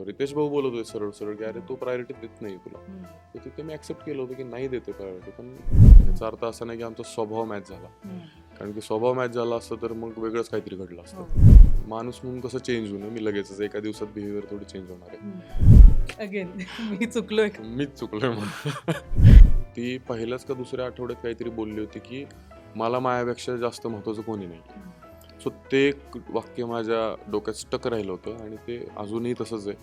रितेश भाऊ बोलत होते सरळ सरळ की अरे तो प्रायोरिटी देत नाही तुला. तर तिथे मी ऍक्सेप्ट केलं होतं की नाही देते प्रायोरिटी. पण याचा अर्थ असा नाही की आमचा स्वभाव मॅच झाला. कारण की स्वभाव मॅच झाला असतं तर मग वेगळंच काहीतरी घडलं असतं. माणूस म्हणून कसं चेंज होणं, मी लगेचच एका दिवसात बिहेवियर थोडी चेंज होणार आहे. अगेन मी चुकलोय. मीच चुकलोय मग. ती पहिल्याच का दुसऱ्या आठवड्यात काहीतरी बोलली होती की मला माझ्यापेक्षा जास्त महत्वाचं कोणी नाही. सो ते एक वाक्य माझ्या डोक्यात स्टक राहिलं होतं आणि ते अजूनही तसंच आहे.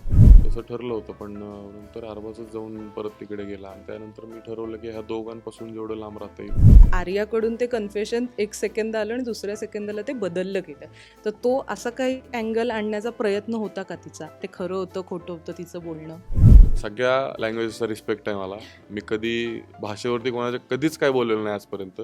तसं ठरलं होतं. पण नंतर अरबाजच जाऊन परत तिकडे गेला आणि त्यानंतर मी ठरवलं की ह्या दोघांपासून जेवढं लांब राहता येईल. आर्याकडून ते कन्फेशन एक सेकंद आलं आणि दुसऱ्या सेकंदाला ते बदललं गेलं. तर तो असा काही अँगल आणण्याचा प्रयत्न होता का तिचा? ते खरं होतं खोटं होतं तिचं बोलणं? सगळ्या लँग्वेजेसचा रिस्पेक्ट आहे मला. मी कधी भाषेवरती कोणाच्या कधीच काय बोललेलं नाही आजपर्यंत.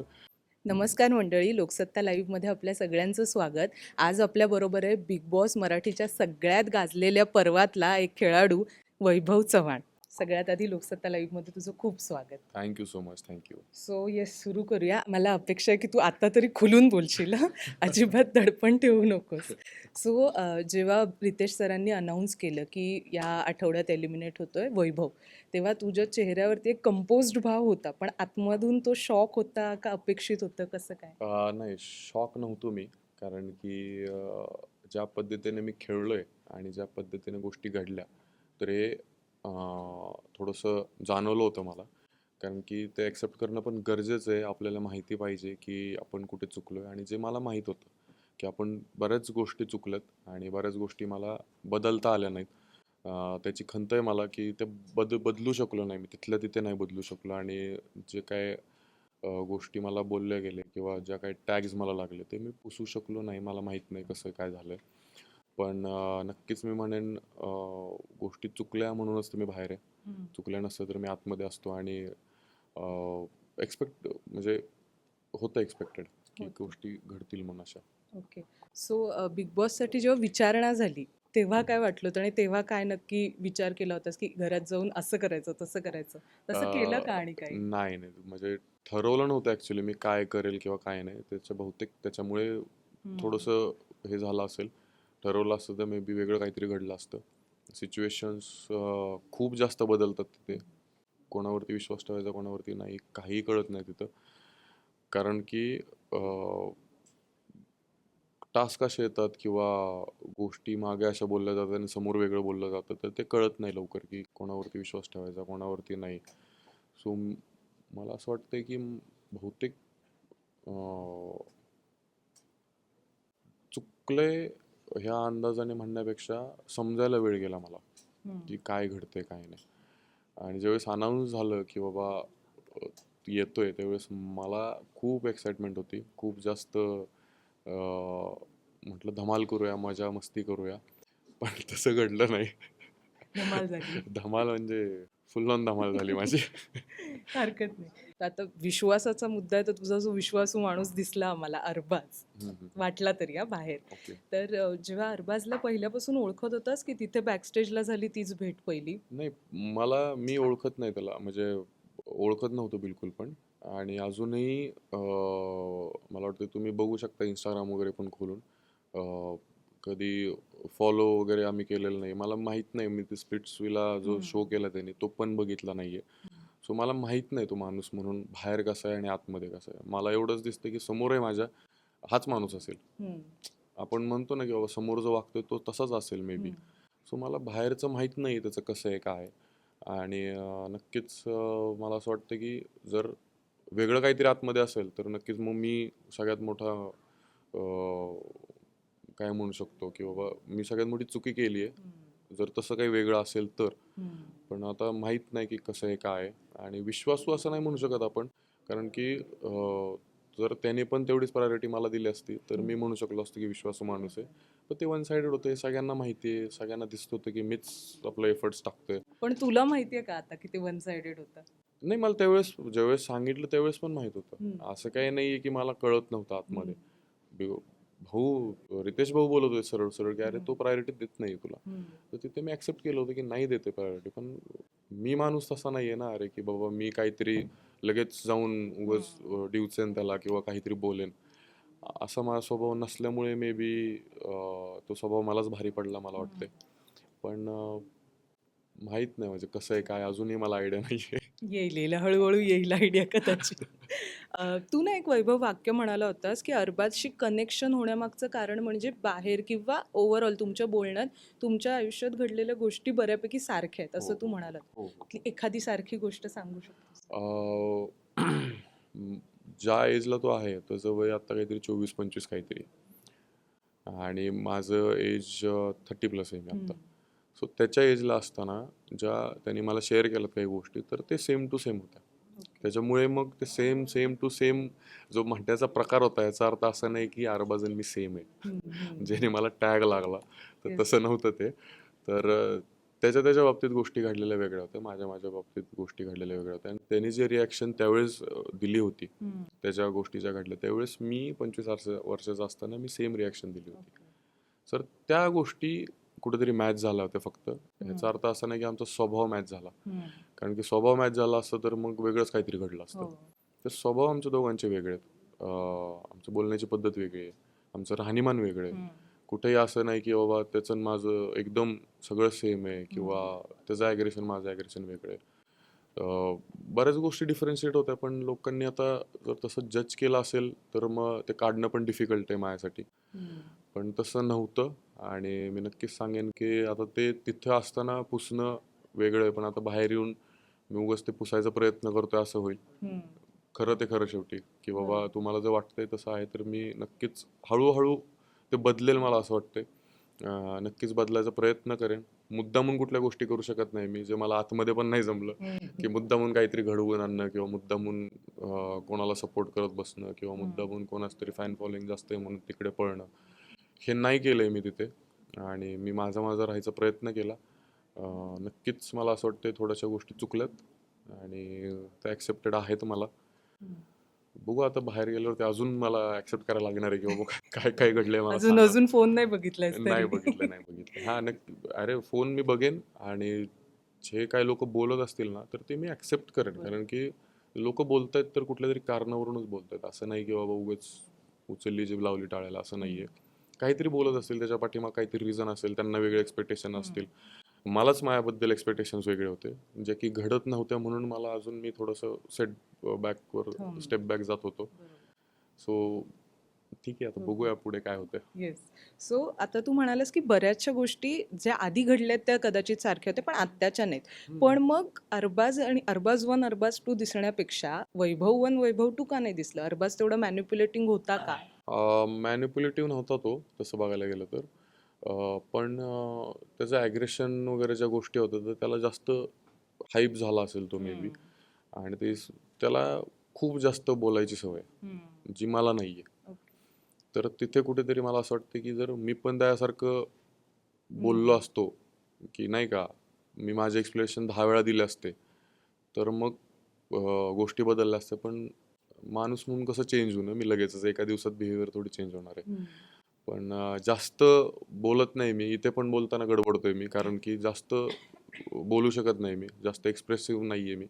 नमस्कार मंडळी, लोकसत्ता लाईव्हमध्ये आपल्या सगळ्यांचं स्वागत. आज आपल्याबरोबर आहे बिग बॉस मराठीच्या सगळ्यात गाजलेल्या पर्वातला एक खेळाडू वैभव चव्हाण. सगळ्यात आधी लोकसत्ता लाईव्हमध्ये तुझं खूप स्वागत. Thank you so much. Thank you. So yes, सुरू करूया. मला अपेक्षा आहे की तू आता तरी खुलून बोलशील हं? अजिबात दडपण ठेवू नकोस. सो जेव्हा रितेश सरांनी अनाऊन्स केलं की या आठवड्यात एलिमिनेट होतोय वैभव, तेव्हा तुझ्या चेहऱ्यावरती एक कंपोज्ड भाव होता, पण आतमधून तो शॉक होता का अपेक्षित होतं, कसं काय? नाही, शॉक नव्हतो मी. कारण की ज्या पद्धतीने मी खेळलोय आणि ज्या पद्धतीने गोष्टी घडल्या तर हे थोडंसं जाणवलं होतं मला. कारण की ते ॲक्सेप्ट करणं पण गरजेचं आहे. आपल्याला माहिती पाहिजे की आपण कुठे चुकलोय आणि जे मला माहीत होतं की आपण बऱ्याच गोष्टी चुकल्यात आणि बऱ्याच गोष्टी मला बदलता आल्या नाहीत. त्याची खंत आहे मला की ते बदलू शकलो नाही मी. तिथल्या तिथे नाही बदलू शकलो आणि जे काय गोष्टी मला बोलल्या गेल्या किंवा ज्या काही टॅग्स मला लागले ते मी पुसू शकलो नाही. मला माहीत नाही कसं काय झालं. पण नक्कीच मी म्हणेन गोष्टी चुकल्या म्हणूनच तुम्ही बाहेर आहे. चुकल्या नसतं तर मी आतमध्ये असतो आणि एक्सपेक्ट म्हणजे होतं एक्सपेक्टेड की गोष्टी घडतील म्हणून अशा. ओके. सो बिग बॉससाठी जेव्हा विचारणा झाली तेव्हा काय वाटलं होतं आणि तेव्हा काय नक्की विचार केला होतास की घरात जाऊन असं करायचं तसं करायचं, तसं केलं का आणि काही? नाही नाही, म्हणजे ठरवलं नव्हतं ॲक्च्युली मी काय करेल किंवा काय नाही. बहुतेक त्याच्यामुळे थोडंसं हे झालं असेल. ठरवलं असतं तर मे बी वेगळं काहीतरी घडलं असतं. सिच्युएशन्स खूप जास्त बदलतात तिथे. कोणावरती विश्वास ठेवायचा कोणावरती नाही काहीही कळत नाही तिथं. कारण की टास्क असे येतात किंवा गोष्टी मागे अशा बोलल्या जातात आणि समोर वेगळं बोललं जातं तर ते कळत नाही लवकर की कोणावरती विश्वास ठेवायचा कोणावरती नाही. सो मला असं वाटतंय की बहुतेक चुकले ह्या अंदाजाने म्हणण्यापेक्षा समजायला वेळ गेला मला की काय घडतंय काय नाही. आणि ज्यावेळेस अनाऊन्स झालं की बाबा येतोय त्यावेळेस मला खूप एक्साइटमेंट होती. खूप जास्त म्हटलं धमाल करूया मजा मस्ती करूया. पण तसं घडलं नाही. धमाल झाली. धमाल म्हणजे फुल ऑन धमाल झाली माझी. हरकत नाही. तर आता विश्वासाचा मुद्दा आहे, तर तुझा जो विश्वासू माणूस दिसला आम्हाला अरबाज, वाटला तरी बाहेर. ओके. तर जेव्हा अरबाजला पहिल्यापासून ओळखत होतास की तिथे बॅकस्टेजला झाली तीच भेट पहिली? नाही, मी ओळखत नाही त्याला. म्हणजे ओळखत नव्हतो बिलकुल पण. आणि अजूनही मला वाटतं तुम्ही बघू शकता इंस्टाग्राम वगैरे पण खोलून. कधी फॉलो वगैरे आम्ही केलेलं नाही. मला माहीत नाही. मी ते स्प्लिट्सविला जो शो केला त्याने तो पण बघितला नाहीये. सो मला माहीत नाही तो माणूस म्हणून बाहेर कसा आहे आणि आतमध्ये कसा आहे. मला एवढंच दिसतं की समोर आहे माझ्या हाच माणूस असेल. आपण म्हणतो ना की बाबा समोर जो वागतोय तो तसाच असेल मे बी. सो मला बाहेरचं माहीत नाही त्याचं कसं आहे काय आहे. आणि नक्कीच मला असं वाटतं की जर वेगळं काहीतरी आतमध्ये असेल तर नक्कीच मग मी सगळ्यात मोठा काय म्हणू शकतो की बाबा मी सगळ्यात मोठी चुकी केली आहे जर तसं काही वेगळं असेल तर. पण आता माहीत नाही की कसं आहे काय आहे. आणि विश्वासू असं नाही म्हणू शकत आपण. कारण की जर त्याने पण तेवढीच प्रायोरिटी मला दिली असती तर मी म्हणू शकलो असतो की विश्वासू माणूस आहे. पण ते वन साइडेड होतं हे सगळ्यांना माहिती आहे. सगळ्यांना दिसत होतं की मीच आपलं एफर्ट्स टाकतोय. पण तुला माहितीये का आता की ते वन साइडेड होतं? नाही, मला त्यावेळेस ज्यावेळेस सांगितलं त्यावेळेस पण माहित होतं. असं काही नाहीये की मला कळत नव्हतं आतमध्ये. रितेश भाऊ बोलत होते सरळ सरळ की अरे तो प्रायोरिटी देत नाही तुला. तर तिथे मी ऍक्सेप्ट केलं होतं की नाही देते प्रायोरिटी. पण मी माणूस तसा नाहीये ना अरे की बाबा मी काहीतरी लगेच जाऊन उगाच डिवचेन त्याला किंवा काहीतरी बोलेन. असा माझा स्वभाव नसल्यामुळे मे बी तो स्वभाव मलाच भारी पडला मला वाटतंय. पण माहीत नाही म्हणजे कसं आहे काय अजूनही मला आयडिया नाही आहे. येईल हळूहळू येईल आयडिया कदाचित. तू ना एक वैभव वाक्य म्हणाला होतास की अरबाजशी कनेक्शन होण्यामागचं कारण म्हणजे बाहेर किंवा ओव्हरऑल तुमच्या बोलण्यात तुमच्या आयुष्यात घडलेल्या गोष्टी बऱ्यापैकी सारख्या आहेत हो असं तू हो म्हणालात. हो हो. ती एखादी सारखी गोष्ट सांगू शकतोस? अं, ज्या एजला तो आहे त्याचं वय आता काहीतरी 24-25 काहीतरी आणि माझं एज 30+ आहे मी आता. सो त्याच्या एजला असताना ज्या त्यांनी मला शेअर केल्यात काही गोष्टी तर ते सेम टू सेम होत्या. त्याच्यामुळे मग ते सेम सेम टू सेम जो म्हणण्याचा प्रकार होता याचा अर्थ असा नाही की अरबाज मी सेम आहे ज्याने मला टॅग लागला तर Yes. तसं नव्हतं ते. तर त्याच्या त्याच्या बाबतीत गोष्टी घडलेल्या वेगळ्या होत्या, माझ्या माझ्या बाबतीत गोष्टी घडलेल्या वेगळ्या होत्या आणि त्यांनी जे रिॲक्शन त्यावेळेस दिली होती त्याच्या गोष्टी ज्या घडल्या त्यावेळेस मी 25 वर्षाचा असताना मी सेम रिॲक्शन दिली होती. तर त्या गोष्टी कुठेतरी मॅच झाल्या होत्या फक्त. ह्याचा अर्थ असा नाही की आमचा स्वभाव मॅच झाला, कारण की स्वभाव मॅच झाला असता तर मग वेगळंच काहीतरी घडलं असतं. तर स्वभाव आमच्या दोघांचे वेगळे आहेत. आमचं बोलण्याची पद्धत वेगळी आहे, आमचं राहणीमान वेगळं आहे. कुठेही असं नाही की बाबा त्याचं आणि माझं एकदम सगळं सेम आहे किंवा त्याचं ॲग्रेशन माझं ॲग्रेशन वेगळं आहे. बऱ्याच गोष्टी डिफरन्शिएट होत्या पण लोकांनी आता जर तसं जज केलं असेल तर मग ते काढणं पण डिफिकल्ट आहे माझ्यासाठी. पण तसं नव्हतं आणि मी नक्कीच सांगेन की आता ते तिथं असताना पुसणं वेगळं आहे पण आता बाहेर येऊन मी उगाच ते पुसायचा प्रयत्न करतोय असं होईल. खरं ते खरं शेवटी की बाबा तुम्हाला जर वाटतंय तसं आहे तर मी नक्कीच हळूहळू ते बदलेल मला असं वाटतंय. नक्कीच बदलायचा प्रयत्न करेन. मुद्दामून कुठल्या गोष्टी करू शकत नाही मी जे मला आतमध्ये पण नाही जमलं की मुद्दामून काहीतरी घडवून आणणं किंवा मुद्दामून कोणाला सपोर्ट करत बसणं किंवा मुद्दामून कोणाच तरी फॅन फॉलोइंग जास्त आहे म्हणून तिकडे पळणं. हे नाही केलंय मी तिथे आणि मी माझा माझा राहायचा प्रयत्न केला. नक्कीच मला असं वाटतं थोड्याशा गोष्टी चुकल्यात आणि त्या ॲक्सेप्टेड आहेत मला. बघू आता बाहेर गेल्यावर ते अजून मला ॲक्सेप्ट करायला लागणार आहे की बाबा काय काय घडलंय मला अजून सांगा. अजून फोन नाही बघितलायस नाही तरी? बघितलं नाही बघितलं हा नक्की. अरे फोन मी बघेन आणि जे काही लोक बोलत असतील ना तर ते मी ॲक्सेप्ट करेन, कारण की लोक बोलतायत तर कुठल्या तरी कारणावरूनच बोलतायत. असं नाही की बाबा उगाच उचलली जीभ लावली टाळायला, असं नाहीये. काहीतरी बोलत असतील त्याच्या पाठीमाग काहीतरी रिझन असेल, त्यांना वेगळे एक्सपेक्टेशन असतील. मलाच माझ्याबद्दल एक्सपेक्टेशन्स वेगळे होते जे की घडत नव्हत्या म्हणून मला अजून मी थोडंसं सेट बॅकवर स्टेप बॅक जात होतो. सो ठीक आहे आता बघूया पुढे काय होतं. येस. सो आता तू म्हणालास की बऱ्याचशा गोष्टी ज्या आधी घडल्यात त्या कदाचित सारख्या होत्या पण आत्ताच्या नाहीत. पण मग अरबाज आणि अरबाज 1 अरबाज 2 दिसण्यापेक्षा वैभव 1 वैभव 2 का नाही दिसलं? अरबाज तेवढा मॅनिप्युलेटिंग होता का? मॅनिप्युलेटिव्ह नव्हता तो तसं बघायला गेलं तर. पण त्याचं ॲग्रेशन वगैरे ज्या गोष्टी होत्या तर त्याला जास्त हाईप झाला असेल तो मे बी. आणि त्याला खूप जास्त बोलायची सवय जी मला नाही आहे. तर तिथे कुठेतरी मला असं वाटतं की जर मी पण त्यासारखं बोललो असतो की नाही का मी माझे एक्सप्लेनेशन 10 वेळा दिले असते तर मग गोष्टी बदलल्या असत्या. पण माणूस म्हणून कसं चेंज होणं मी लगेचच एका दिवसात बिहेवियर थोडी चेंज होणार आहे. पण जास्त बोलत नाही मी इथे पण बोलताना गडबडतोय मी कारण की जास्त बोलू शकत नाही मी, जास्त एक्सप्रेसिव्ह नाही आहे मी.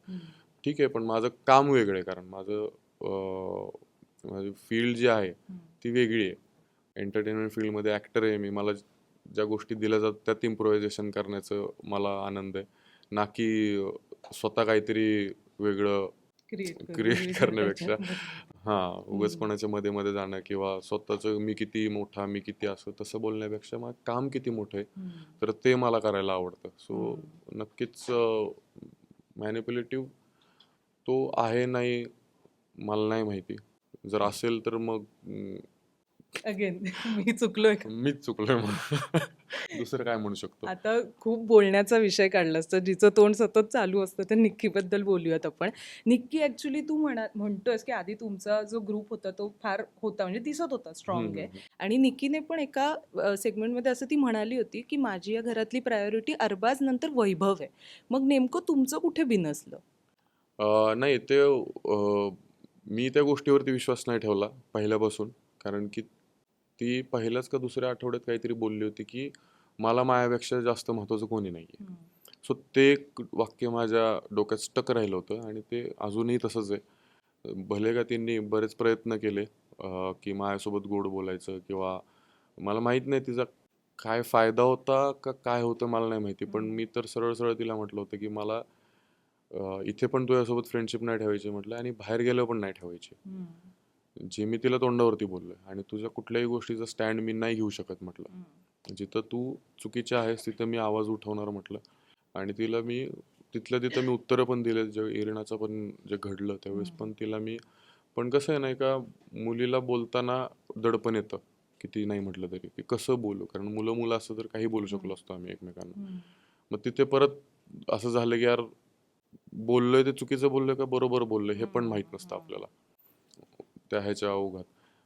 ठीक आहे पण माझं काम वेगळं आहे कारण माझी फील्ड जी आहे ती वेगळी आहे. एंटरटेनमेंट फील्डमध्ये ॲक्टर आहे मी. मला ज्या गोष्टी दिल्या जातात त्यात इम्प्रोव्हायझेशन करण्याचं मला आनंद आहे, ना की स्वतः काहीतरी वेगळं क्रिएट करण्यापेक्षा. हां, उगाच कोणाच्या मध्ये मध्ये जाणं किंवा स्वतःचं मी किती मोठा, मी किती असं तसं बोलण्यापेक्षा मग काम किती मोठं आहे तर ते मला करायला आवडतं. सो नक्कीच मॅनिप्युलेटिव्ह तो आहे नाही मला नाही माहिती. जर असेल तर मग अगेन मी चुकलोय का? मीच चुकलोय मग. दुसरं काय म्हणू शकतो. आता खूप बोलण्याचा विषय काढलास तर जिचं तोंड सतत चालू असतं तर निक्कीबद्दल बोलूयात आपण. निक्की ॲक्च्युली तू म्हणतोयस की आधी तुमचा जो ग्रुप होता तो फार होता म्हणजे दिसत होता स्ट्रॉंग आहे. आणि निक्कीने पण एका सेगमेंटमध्ये असं ती म्हणाली होती की माझी या घरातली प्रायोरिटी अरबाज नंतर वैभव आहे. मग नेमकं तुमचं कुठे बिनसलं? नाही ते मी त्या गोष्टीवरती विश्वास नाही ठेवला पहिल्यापासून, कारण की ती पहिल्याच का दुसऱ्या आठवड्यात काहीतरी बोलली होती की मला माझ्यापेक्षा जास्त महत्त्वाचं कोणी नाही आहे. सो ते एक वाक्य माझ्या डोक्यात स्टक राहिलं होतं आणि ते अजूनही तसंच आहे. भले का त्यांनी बरेच प्रयत्न केले की माझ्यासोबत गोड बोलायचं किंवा मला माहीत नाही तिचा काय फायदा होता का काय होतं मला नाही माहिती, पण मी तर सरळ सरळ तिला म्हटलं होतं की मला इथे पण तुझ्यासोबत फ्रेंडशिप नाही ठेवायची म्हटलं, आणि बाहेर गेलो पण नाही ठेवायची. जे मी तिला तोंडावरती बोललोय, आणि तुझ्या कुठल्याही गोष्टीचा स्टँड मी नाही घेऊ शकत म्हटलं. जिथं तू चुकीची आहेस तिथं मी आवाज उठवणार म्हटलं. आणि तिला मी तिथल्या तिथं मी उत्तरं पण दिले, जे इरिनाचं पण जे घडलं त्यावेळेस पण तिला मी. पण कसं आहे नाही का, मुलीला बोलताना दडपण येतं किती नाही म्हटलं तरी, की कसं बोलू, कारण मुलं मुलं असतं तर काही बोलू शकलो असतो आम्ही एकमेकांना. मग तिथे परत असं झालं की यार, बोललोय ते चुकीचं बोललोय का बरोबर बोललोय हे पण माहित नसतं आपल्याला त्या ह्याच्या ओघात.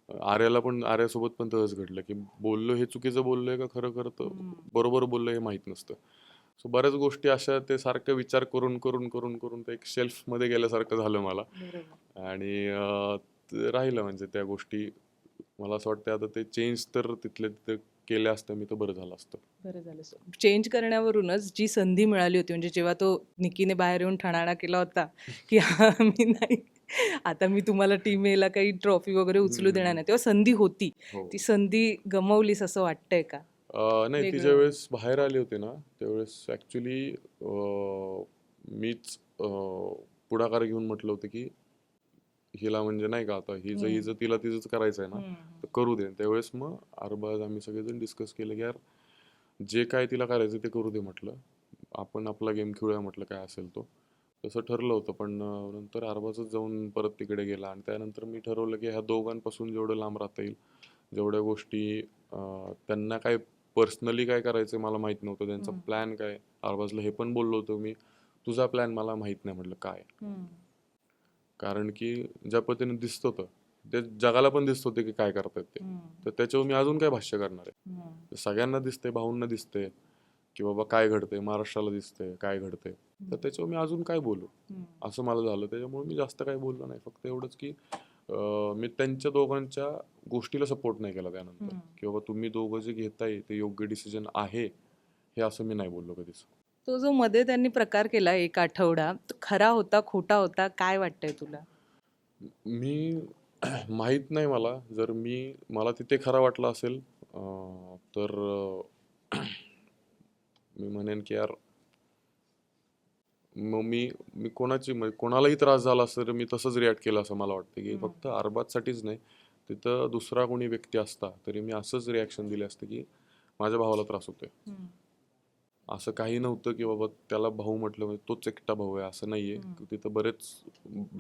आर्यासोबत पण तसंच घडलं की बोललो हे चुकीचं बोललोय का खरं खरं तर बरोबर बोललोय हे माहित नसतं. सो बऱ्याच गोष्टी अशा ते सारखं विचार करून करून करून करून ते एक शेल्फ मध्ये गेल्यासारखं झालं मला. आणि ते राहिलं म्हणजे त्या गोष्टी. मला असं वाटतं आता ते चेंज तर तिथले तिथे केल्या असत्या मी तर बरं झालं असतं. बरं झालं. चेंज करण्यावरूनच जी संधी मिळाली होती, म्हणजे जेव्हा तो निकीने बाहेर येऊन ठणाणा केला होता की हा मी नाही, आता मी तुम्हाला टीम एला काही ट्रॉफी वगैरे उचलू देणार नाही, तेव्हा संधी होती. हो. ती संधी गमावलीस असं वाटतंय का? नाही, ती वेगळं. ज्यावेळेस बाहेर आली होती ना त्यावेळेस ॲक्च्युली मीच पुढाकार घेऊन म्हटलं होतं की हिला म्हणजे नाही का, आता हिचं हिचं तिला तिचंच करायचं आहे ना, तर करू दे. त्यावेळेस मग अरबाज आम्ही सगळेजण डिस्कस केलं की यार, जे काय तिला करायचं ते करू दे म्हटलं, आपण आपला गेम खेळूया म्हटलं, काय असेल तो. तसं ठरलं होतं. पण नंतर अरबाजच जाऊन परत तिकडे गेला, आणि त्यानंतर मी ठरवलं की ह्या दोघांपासून जेवढं लांब राहता येईल, जेवढ्या गोष्टी त्यांना काय पर्सनली काय करायचं मला माहित नव्हतं, त्यांचा प्लॅन काय. अरबाजला हे पण बोललो होतो मी, तुझा प्लॅन मला माहित नाही म्हटलं काय. कारण की ज्या पद्धतीने दिसत होतं ते जगाला पण दिसत होते की काय करतायत ते, तर त्याच्यावर मी अजून काय भाष्य करणार आहे. सगळ्यांना दिसतंय, भाऊंना दिसतंय की बाबा काय घडतंय, महाराष्ट्राला दिसतंय काय घडतंय, तर त्याच्यावर मी अजून काय बोलू, असं मला झालं. त्याच्यामुळे मी जास्त काही बोललो नाही. फक्त एवढंच की मी त्यांच्या दोघांच्या गोष्टीला सपोर्ट नाही केला त्यानंतर, की बाबा तुम्ही दोघं जे घेताय ते योग्य डिसिजन आहे, हे असं मी नाही बोललो कधीच. तो जो मध्ये त्यांनी प्रकार केला एक आठवडा, तो खरा होता खोटा होता, काय वाटतंय तुला? मी माहीत नाही मला. जर मला तिथे खरं वाटलं असेल तर मी म्हणेन की यार, मग मी कोणालाही त्रास झाला असेल तर मी तसंच रिॲक्ट केलं असं मला वाटतं, की फक्त अरबाजसाठीच नाही, तिथं दुसरा कोणी व्यक्ती असता तरी मी असंच रिॲक्शन दिले असते की माझ्या भावाला त्रास होतोय. असं काही नव्हतं की बाबा त्याला भाऊ म्हटलं म्हणजे तोच एकटा भाऊ आहे, असं नाहीये. तिथं बरेच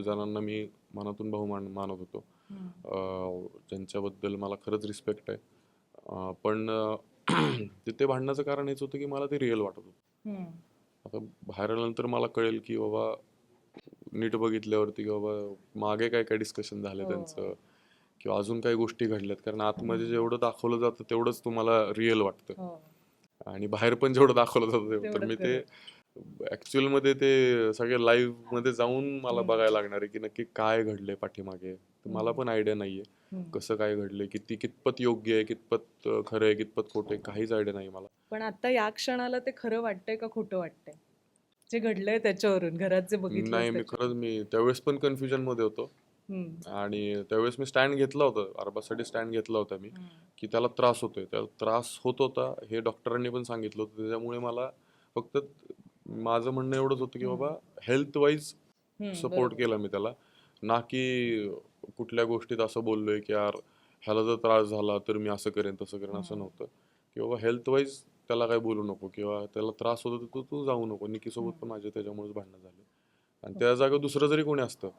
जणांना मी मनातून भाऊ मानत होतो, ज्यांच्याबद्दल मला खरंच रिस्पेक्ट आहे. पण तिथे भांडण्याचं कारण हेच होतं की मला ते रिअल वाटत होतं. आता बाहेर आल्यानंतर मला कळेल की बाबा, नीट बघितल्यावरती की बाबा मागे काय काय डिस्कशन झालं त्यांचं, किंवा अजून काही गोष्टी घडल्यात. कारण आतमध्ये जेवढं दाखवलं जातं तेवढंच तुम्हाला रिअल वाटतं, आणि बाहेर पण जेवढं दाखवलं जातं तेवढं. तर मी ते ऍक्च्युअल मध्ये ते सगळे लाईव्ह मध्ये जाऊन मला बघायला लागणार आहे की नक्की काय घडलंय पाठीमागे. तर मला पण आयडिया नाहीये कसं काय घडलंय, कितपत योग्य आहे, कितपत खरं आहे, कितपत खोटं आहे, काहीच आयडिया नाही मला. पण आता या क्षणाला ते खरं वाटतंय का खोटं वाटतंय, जे घडलंय त्याच्यावरून, घरात जे नाही, बघितलं? मी त्यावेळेस पण कन्फ्युजन मध्ये होतो. आणि त्यावेळेस मी स्टँड घेतला होता, अरबासाठी स्टँड घेतला होता मी, की त्याला त्रास होतोय, त्याला त्रास होत होता हे डॉक्टरांनी पण सांगितलं होतं. त्याच्यामुळे मला फक्त माझं म्हणणं एवढंच होतं की बाबा हेल्थ वाईज सपोर्ट केला मी त्याला, ना की कुठल्या गोष्टीत असं बोललोय की यार ह्याला जर त्रास झाला तर मी असं करेन तसं करेन, असं नव्हतं. की बाबा हेल्थ वाईज त्याला काय बोलू नको, किंवा त्याला त्रास होतो तर तू जाऊ नको. निकीसोबत पण माझे त्याच्यामुळेच भांडणं झाले, आणि त्या जागा दुसरं जरी कोणी असतं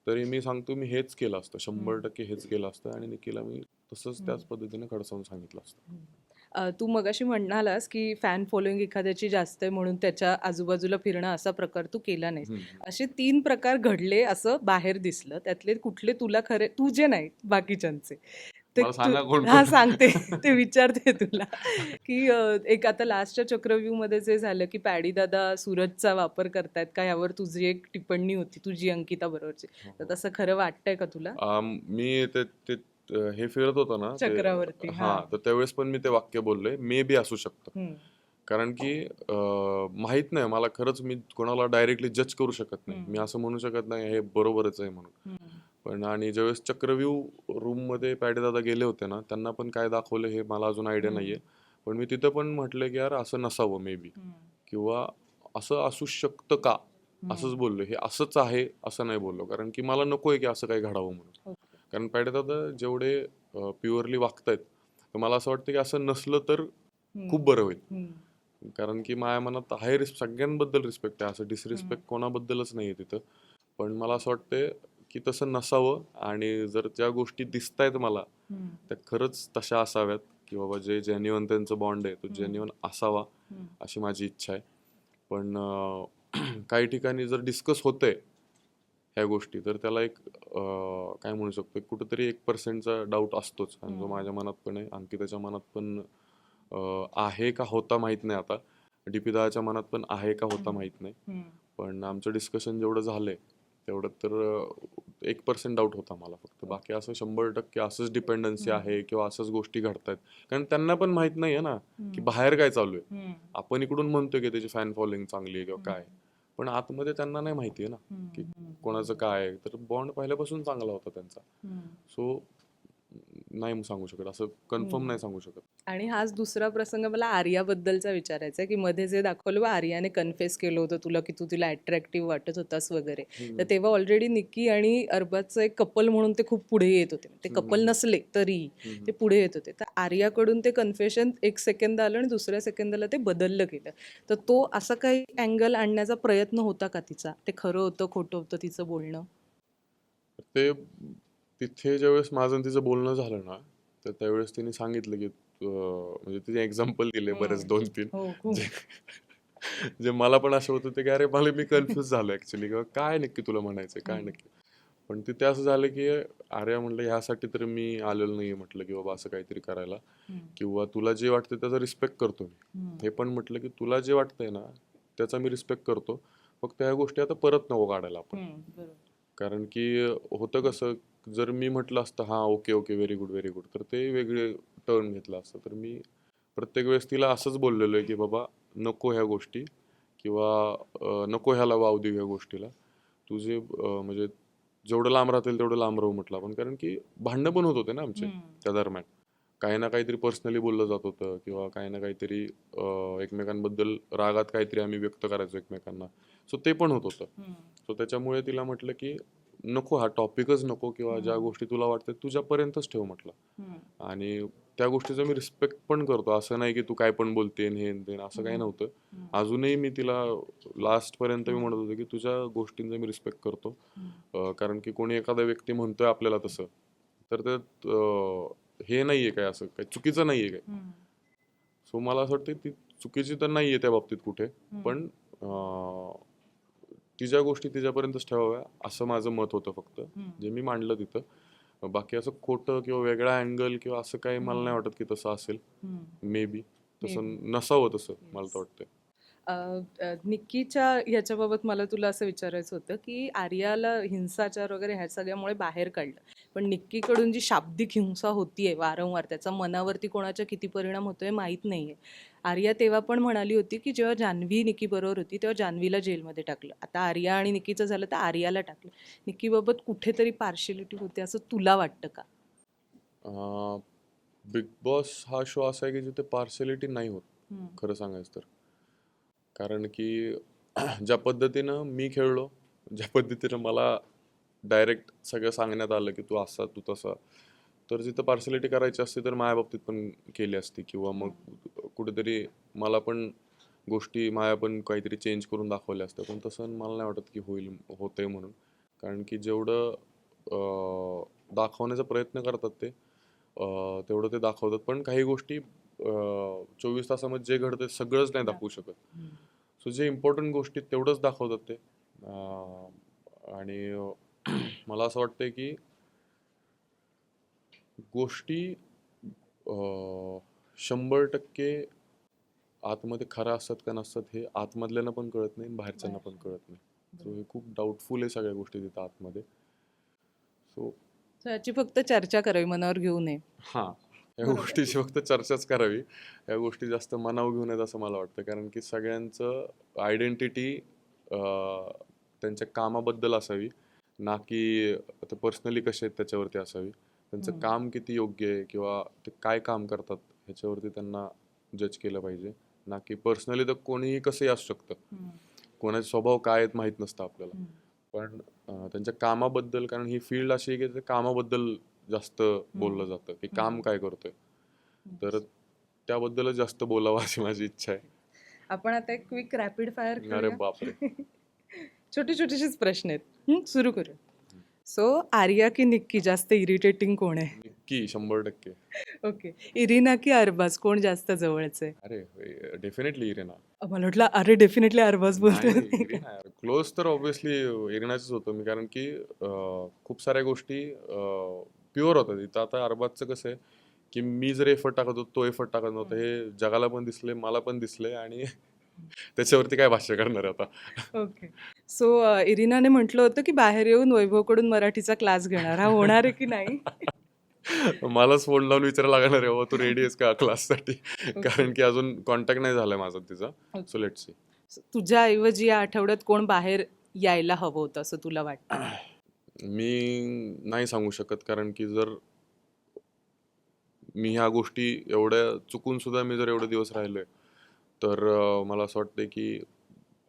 तरी मी सांगतो मी हेच केलं असतं, 100% हेच केलं असतं, आणि निकीला मी तसंच त्याच पद्धतीने खडसावून सांगितलं असतं. तू मगाशी म्हणालास की फॅन फॉलोईंग एखाद्याची जास्त आहे म्हणून त्याच्या आजूबाजूला फिरणं, असा प्रकार तू केला नाहीस. असे 3 प्रकार घडले असं बाहेर दिसलं, त्यातले कुठले तुला खरे, तुझे नाही बाकीच्यांचे, ते मला सांगा कोण हा कोण. सांगते ते विचारते तुला की एक आता लास्टच्या चक्रव्यूह मध्ये जे झालं की पॅडी दादा सूरजचा वापर करतायत का, यावर तुझी एक टिप्पणी होती तुझी अंकिता बरोबरची, तर तसं खरं वाटतंय का तुला? मी ते हे फिरत होतं ना ते, चक्रावरती, हा, तर त्यावेळेस पण मी ते वाक्य बोललोय, मे बी असू शकतं. कारण की माहित नाही मला खरंच, मी कोणाला डायरेक्टली जज करू शकत नाही. मी असं म्हणू शकत नाही हे बरोबरच आहे म्हणून. पण आणि ज्यावेळेस चक्रव्यूह रूम मध्ये पॅडे दादा गेले होते ना, त्यांना पण काय दाखवलं हे मला अजून आयडिया नाहीये. पण मी तिथं पण म्हटलं की यार असं नसावं मे बी, किंवा असं असू शकतं का, असंच बोललो. हे असंच आहे असं नाही बोललो, कारण की मला नको आहे की असं काही घडावं म्हणून. ओके. कारण दादा जेवढे प्युअरली वागतायत, तर मला असं वाटतं की असं नसलं तर खूप बरं होईल. कारण की माझ्या मनात आहे सगळ्यांबद्दल रिस्पेक्ट आहे, असं डिसरिस्पेक्ट कोणाबद्दलच नाही आहे तिथं. पण मला असं वाटतंय की तसं नसावं, आणि जर ज्या गोष्टी दिसतायत मला त्या खरंच तशा असाव्यात, की बाबा जे जेन्युअन त्यांचं बॉन्ड आहे तो जेन्युअन असावा, अशी माझी इच्छा आहे. पण काही ठिकाणी जर डिस्कस होतंय ह्या गोष्टी, तर त्याला एक काय म्हणू शकतो, कुठेतरी 1% डाऊट असतोच, आणि जो माझ्या मनात पण आहे, अंकिताच्या मनात पण आहे का होता माहीत नाही आता, डीपी दादाच्या मनात पण आहे का होता माहीत नाही. पण आमचं डिस्कशन जेवढं झालंय तेवढं तर 1% डाऊट होता मला फक्त. बाकी असं 100% असंच डिपेंडन्सी आहे किंवा असंच गोष्टी घडतायत, कारण त्यांना पण माहित नाहीये ना की बाहेर काय चालू आहे. आपण इकडून म्हणतोय की त्याची फॅन फॉलोइंग चांगली आहे किंवा काय, पण आतमध्ये त्यांना नाही माहिती आहे ना की कोणाचं काय आहे. तर बॉन्ड पहिल्यापासून चांगला होता त्यांचा. सो नाही सांगू शकत, असं कन्फर्म नाही सांगू शकत. आणि हाच दुसरा प्रसंग मला आर्याबद्दलचा विचारायचा आहे, की मध्ये जे दाखवलं बा आर्याने कन्फेस केलं होतं तुला की तू तिला अट्रॅक्टिव्ह वाटत होतास वगैरे, तर तेव्हा ऑलरेडी निक्की आणि अरबाजचं एक कपल म्हणून ते खूप पुढे येत होते. ते कपल नसले तरी ते पुढे येत होते. तर आर्याकडून ते कन्फेशन एक सेकंद आलं आणि दुसऱ्या सेकंदाला ते बदललं गेलं. तर तो असा काही अँगल आणण्याचा प्रयत्न होता का तिचा? ते खरं होतं खोटं होतं तिचं बोलणं? ते तिथे ज्यावेळेस माझं आणि तिचं बोलणं झालं ना, तर त्यावेळेस तिने सांगितलं की म्हणजे तिने एक्झाम्पल दिले बरेच 2-3, हो, खूप. जे जे मला पण असं होतं ते की अरे मला मी कन्फ्युज झालो ऍक्च्युली, किंवा काय नक्की तुला म्हणायचंय काय नक्की. पण तिथे असं झालं की अरे म्हटलं ह्यासाठी तर मी आलेलो नाही म्हटलं की बाबा असं काहीतरी करायला, किंवा तुला जे वाटतं त्याचा रिस्पेक्ट करतो मी. हे पण म्हटलं की तुला जे वाटतंय ना त्याचा मी रिस्पेक्ट करतो, फक्त ह्या गोष्टी आता परत नको काढायला आपण. कारण की होतं कसं, जर मी म्हटलं असतं हा okay okay very good very good, तर ते वेगळे टर्न घेतलं असतं. तर मी प्रत्येक वेळेस तिला असंच बोललेलो आहे की बाबा नको ह्या गोष्टी, किंवा नको ह्याला वाव देऊ ह्या गोष्टीला. तुझे म्हणजे जेवढं लांब राहतील तेवढं लांब राहू म्हटलं आपण, कारण की भांडणं पण होत होते ना आमचे त्या दरम्यान. काही ना काहीतरी पर्सनली बोललं जात होतं, किंवा काही ना काहीतरी एकमेकांबद्दल रागात काहीतरी आम्ही व्यक्त करायचो एकमेकांना. सो ते पण होत होतं. सो त्याच्यामुळे तिला म्हटलं की नको हा टॉपिकच नको, किंवा ज्या गोष्टी तुला वाटतात तुझ्यापर्यंतच ठेव म्हटलं. आणि त्या गोष्टीचा मी रिस्पेक्ट पण करतो, असं नाही की तू काय पण बोलते हे ते, असं काही नव्हतं. अजूनही मी तिला लास्ट पर्यंत मी म्हणत होतो की तुझ्या गोष्टींचा मी रिस्पेक्ट करतो. कारण की कोणी एखादा व्यक्ती म्हणतोय आपल्याला तसं, तर त्यात हे नाहीये काय, असं काही चुकीचं नाहीये काय. सो मला असं वाटतं ती चुकीची तर नाहीये त्या बाबतीत कुठे, पण तिच्या गोष्टी तिच्यापर्यंतच ठेवाव्या असं माझं मत होतं फक्त, जे मी मांडलं तिथं. बाकी असं खोटं किंवा वेगळा अँगल किंवा असं काही मला नाही वाटत की तसं असेल. मे बी तसं नसावं तसं मला तर वाटतंय. निक्कीच्या ह्याच्याबाबत मला तुला असं विचारायचं होतं की आर्याला हिंसाचार वगैरे ह्या सगळ्यामुळे बाहेर काढलं, पण निक्कीकडून जी शाब्दिक हिंसा होतीये वारंवार, त्याचा मनावरती कोणाच्या किती परिणाम होतोय माहीत नाहीये. आर्या तेव्हा पण म्हणाली होती की जेव्हा जान्हवी निक्की बरोबर होती तेव्हा जान्हवीला जेलमध्ये टाकलं, आता आर्या आणि निक्कीचं झालं तर आर्याला टाकलं. निक्कीबाबत कुठेतरी पार्शियलिटी होते असं तुला वाटतं का? बिग बॉस हा शो असा आहे की जिथे पार्शलिटी नाही होत, खरं सांगायचं तर. कारण की ज्या पद्धतीनं मी खेळलो, ज्या पद्धतीनं मला डायरेक्ट सगळं सांगण्यात आलं की तू असा तू तसा, तर जिथं पार्शलिटी करायची असते तर माझ्या बाबतीत पण केली असती, किंवा मग कुठेतरी मला पण गोष्टी माझ्या पण काहीतरी चेंज करून दाखवल्या असत्या. पण तसं मला नाही वाटत की होतंय म्हणून. कारण की जेवढं दाखवण्याचा प्रयत्न करतात ते तेवढं ते दाखवतात, पण काही गोष्टी 24 तासामध्ये जे घडतं सगळंच नाही दाखवू शकत. सो जे इम्पॉर्टंट गोष्टी तेवढंच दाखवतात ते. आणि मला असं वाटतंय की गोष्टी 100% आतमध्ये खऱ्या असतात का नसतात हे आतमधल्यांना पण कळत नाही, बाहेरच्यांना पण कळत नाही. सो हे खूप डाऊटफुल आहे सगळ्या गोष्टी तिथं आतमध्ये. सो तर याची फक्त चर्चा करावी, मनावर घेऊ नये. हां, या गोष्टीची फक्त चर्चाच करावी. या गोष्टी जास्त मनावर घेऊ नयेत असं मला वाटतं. कारण की सगळ्यांचं आयडेंटिटी त्यांच्या कामाबद्दल असावी, ना की आता पर्सनली कसे आहेत त्याच्यावरती असावी. त्यांचं काम किती योग्य आहे किंवा ते काय काम करतात ह्याच्यावरती त्यांना जज केलं पाहिजे, ना की पर्सनली. तर कोणीही कसंही असू शकतं, कोणाचे स्वभाव काय आहेत माहीत नसतं आपल्याला. पण त्यांच्या कामाबद्दल, कारण ही फील्ड अशी आहे की ते कामाबद्दल जास्त बोललं जातं की काम काय करतोय, तर त्याबद्दलच जास्त बोलावं अशी माझी इच्छा आहे. आपण आता एक क्विक रॅपिड फायर अरे करूया. बापरे. छोटे छोटेसेच प्रश्न आहेत, सुरू करूया. सो आर्या की निक्की जास्त इरिटेटिंग कोण आहे? नक्की 100%. ओके. इरिना की अरबाज कोण जास्त जवळचं आहे? अरे डेफिनेटली इरिना. मला वाटलं अरे डेफिनेटली अरबाज नाही बोलतोय. नाही, इरिना यार. क्लोज तर ऑब्विसली इरिनाचंच होतो मी, कारण की खूप साऱ्या गोष्टी प्युअर होतात. इथं आता अरबाजचं कसं आहे की मी जर एफर्ट टाकत होतो, तो एफर्ट टाकत नव्हता, हे जगाला पण दिसले, मला पण दिसले, आणि त्याच्यावरती काय भाष्य करणार आहे आता. ओके. सो इरिनाने म्हटलं होतं की बाहेर येऊन वैभवकडून मराठीचा क्लास घेणार. हा होणार आहे की नाही? मलाच फोन लावून विचारायला लागणार आहे, "बाबा तू रेडी आहेस का क्लाससाठी?" ओके. कारण की अजून कॉन्टॅक्ट नाही झालाय माझा तिचा. ओके. So let's see. तुझ्या ऐवजी या आठवड्यात कोण बाहेर यायला हवं होतं असं तुला वाटतं? मी नाही सांगू शकत, कारण की जर मी ह्या गोष्टी एवढ्या चुकून सुद्धा मी जर एवढे दिवस राहिलोय, तर मला असं वाटतंय की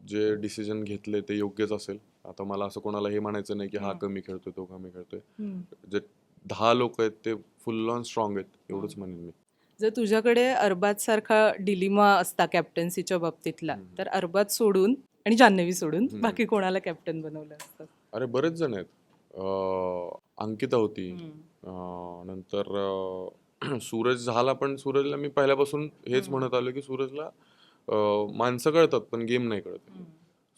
जे डिसिजन घेतले ते योग्यच असेल. आता मला असं कोणाला हे म्हणायचं नाही की हा कमी खेळतोय, तो कमी खेळतोय. जे 10 लोक आहेत ते फुल ऑन स्ट्रॉंग आहेत, एवढंच म्हणेन मी. जर तुझ्याकडे अरबाज सारखा डिलिमा असता कॅप्टन्सीच्या बाबतीतला, तर अरबाज सोडून आणि जान्हवी सोडून बाकी कोणाला कॅप्टन बनवलं असतं? अरे बरेच जण आहेत. अंकिता होती. नंतर सूरज झाला, पण सूरजला मी पहिल्यापासून हेच म्हणत आलो की सूरजला माणसं कळतात पण गेम नाही कळत.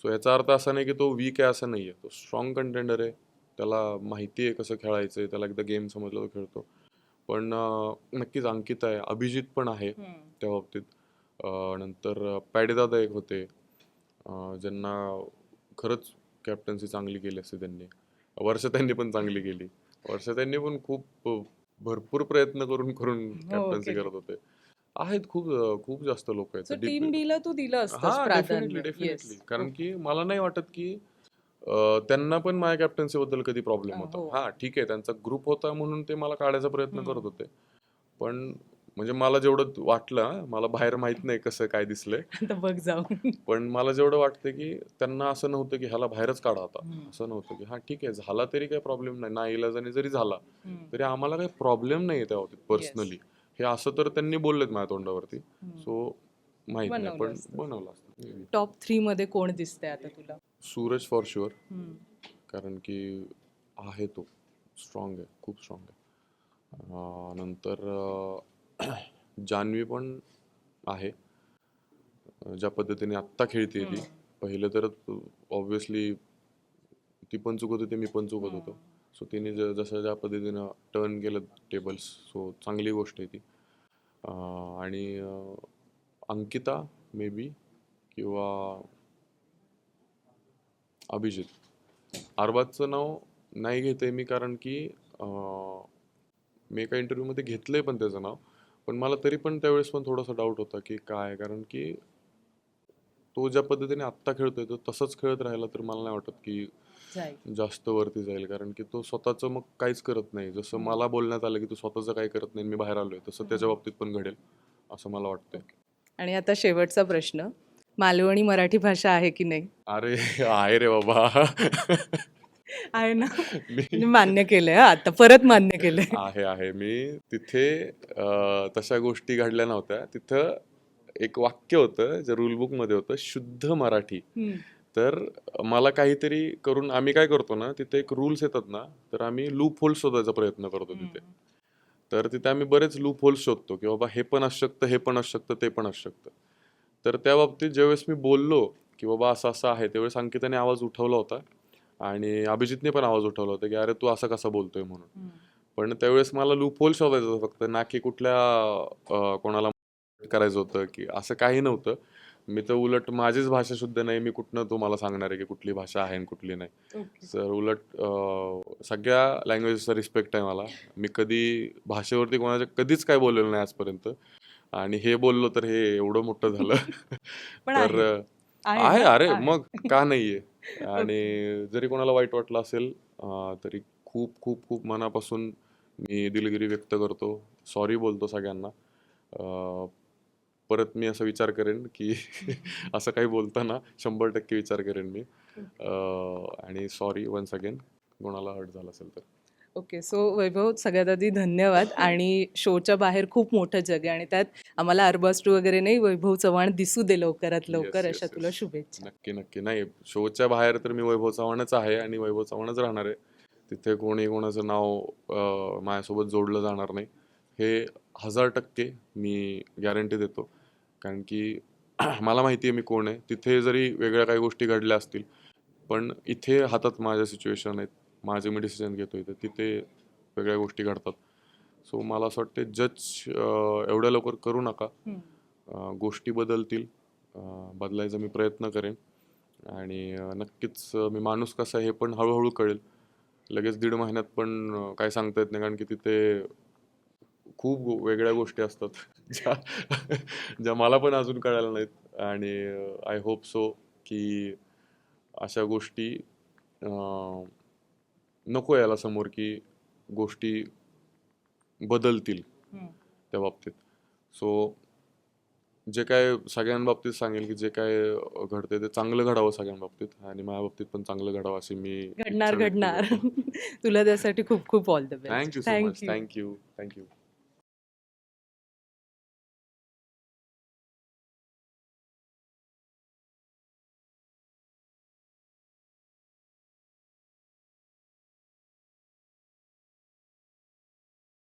सो याचा अर्थ असा नाही की तो वीक आहे असं नाही आहे. तो स्ट्रॉंग कंटेंडर आहे, त्याला माहिती आहे कसं खेळायचं आहे, त्याला एकदा गेम समजला तो खेळतो. पण नक्कीच अंकिता आहे, अभिजित पण आहे त्या बाबतीत. नंतर पॅडेदादा एक होते, ज्यांना खरंच कॅप्टन्सी चांगली केली असते त्यांनी. त्यांनी पण चांगली केली. त्यांनी पण खूप भरपूर प्रयत्न करून करून कॅप्टन्सी केली. करत होते. आहेत खूप खूप जास्त लोक सो आहेत. टीम बीला तू दिलं असतंस हा, डेफिनेटली प्राधान्य. डेफिनेटली. येस. कारण की मला नाही वाटत की त्यांना पण माझ्या कॅप्टन्सी बद्दल कधी प्रॉब्लेम होता. हो. हा ठीक आहे, त्यांचा ग्रुप होता म्हणून ते मला काढायचा प्रयत्न करत होते. पण म्हणजे मला जेवढं वाटलं, मला बाहेर माहित नाही कसं काय दिसलंय, आता बघ जाऊन. पण मला जेवढं वाटतं की त्यांना असं नव्हतं की ह्याला बाहेरच काढा आता. असं नव्हतं की हा ठीक आहे, झाला तरी काही प्रॉब्लेम नाही, नाईलाजाने जरी झाला तरी आम्हाला काही प्रॉब्लेम नाही त्या बाबतीत पर्सनली. हे असं तर त्यांनी बोललेत माझ्या तोंडावरती. सो माहित नाही, बनवलं पण असतं. बनवलं असतं. टॉप 3 मध्ये कोण दिसतंय आता तुला? सूरज फॉर शुअर, कारण की आहे तो स्ट्रॉंग आहे, खूप स्ट्रॉंग आहे. नंतर जान्हवी पण आहे, ज्या पद्धतीने आत्ता खेळते ती. पहिलं तर ऑब्व्हियसली ती पण चुकत होती, मी पण चुकत होतो. सो तिने जसं ज्या पद्धतीनं टर्न केलं टेबल्स, सो चांगली गोष्ट आहे ती. आणि अंकिता मे बी, किंवा अभिजित. अरबाजचं नाव नाही घेते मी, कारण की मी एका इंटरव्ह्यूमध्ये घेतलंय पण त्याचं नाव, पण मला तरी पण त्यावेळेस पण थोडासा डाऊट होता की काय, कारण की तो ज्या पद्धतीने आत्ता खेळतोय तो तसंच खेळत राहिला तर मला नाही वाटत की जास्त वरती जाईल, कारण की तो स्वतःचं मग काहीच करत नाही. जसं मला बोलण्यात आलं की तू स्वतःचं काही करत नाही, मी बाहेर आलोय, तसं त्याच्या बाबतीत पण घडेल असं मला वाटतंय. आणि आता शेवटचा प्रश्न, मालवणी मराठी भाषा आहे की नाही? अरे आहे रे बाबा. आहे ना? मी म्हणजे मान्य केलंय आता परत मान्य केलंय. आहे मी तिथे तशा गोष्टी घडल्या नव्हत्या. तिथं एक वाक्य होतं जे रूल बुक मध्ये होतं, शुद्ध मराठी. तर मला काहीतरी करून आम्ही काय करतो ना, तिथे एक रूल्स येतात ना, तर आम्ही लूप होल्स शोधायचा प्रयत्न करतो तिथे. तर तिथे आम्ही बरेच लूप होल्स शोधतो की बाबा हे पण असू शकतं, हे पण असू शकतं, ते पण असू शकतं. तर त्या बाबतीत ज्यावेळेस मी बोललो की बाबा असं असं आहे, त्यावेळेस अंकिताने आवाज उठवला होता आणि अभिजितने पण आवाज उठवला होता की अरे तू असं कसं बोलतोय म्हणून. पण त्यावेळेस मला लूप होल शोधायचं होतं फक्त, ना की कुठल्या कोणाला करायचं होतं की असं काही नव्हतं. मी तर उलट माझीच भाषा शुद्ध नाही, मी कुठनं तुम्हाला सांगणार आहे की कुठली भाषा आहे आणि कुठली नाही. सर उलट सगळ्या लँग्वेजेसचा रिस्पेक्ट आहे मला. मी कधी भाषेवरती कोणाच्या कधीच काय बोललेलं नाही आजपर्यंत, आणि हे बोललो तर हे एवढं मोठं झालं. पण तर आहे आहे, ना? अरे आहे. मग का नाहीये. आणि जरी कोणाला वाईट वाटलं असेल तरी खूप खूप खूप मनापासून मी दिलगिरी व्यक्त करतो, सॉरी बोलतो सगळ्यांना. परत मी असा विचार करेन की असं काही बोलताना 100% विचार करेन मी. आणि सॉरी वन्स अगेन कोणाला हर्ट झालं असेल तर. ओके. सो वैभव, सगळ्यात आधी धन्यवाद. आणि शोच्या बाहेर खूप मोठं जग आहे आणि त्यात आम्हाला अर्बास्टू वगैरे नाही, वैभव चव्हाण दिसू दे लवकरात लवकर, येस अशा येस तुला येस शुभेच्छा. नक्की नक्की. नाही, शोच्या बाहेर तर मी वैभव चव्हाणच आहे आणि वैभव चव्हाणच राहणार आहे. तिथे कोणी कोणाचं नाव माझ्यासोबत जोडलं जाणार नाही, हे 1000% मी गॅरंटी देतो. कारण की मला माहिती आहे मी कोण आहे. तिथे जरी वेगळ्या काही गोष्टी घडल्या असतील, पण इथे हातात माझ्या सिच्युएशन आहेत, माझे मी डिसिजन घेतो इथे, तिथे वेगळ्या गोष्टी घडतात. सो मला असं वाटतं जज एवढ्या लवकर करू नका. गोष्टी बदलतील, बदलायचा मी प्रयत्न करेन आणि नक्कीच मी माणूस कसा आहे हे पण हळूहळू कळेल. लगेच 1.5 महिन्यात पण काय सांगता येत नाही, कारण की तिथे खूप वेगळ्या गोष्टी असतात ज्या ज्या मला पण अजून कळायला नाहीत. आणि आय होप सो की अशा गोष्टी नको यायला समोर, की गोष्टी बदलतील त्या बाबतीत. सो जे काय सगळ्यांबाबतीत सांगेल की जे काय घडते ते चांगलं घडावं सगळ्यांबाबतीत, आणि माझ्या बाबतीत पण चांगलं घडावं अशी मी घडणार इच्छा व्यक्त घडणार. करतो. तुला त्यासाठी खूप खूप all the best. Thank you so much. Thank you. Thank you.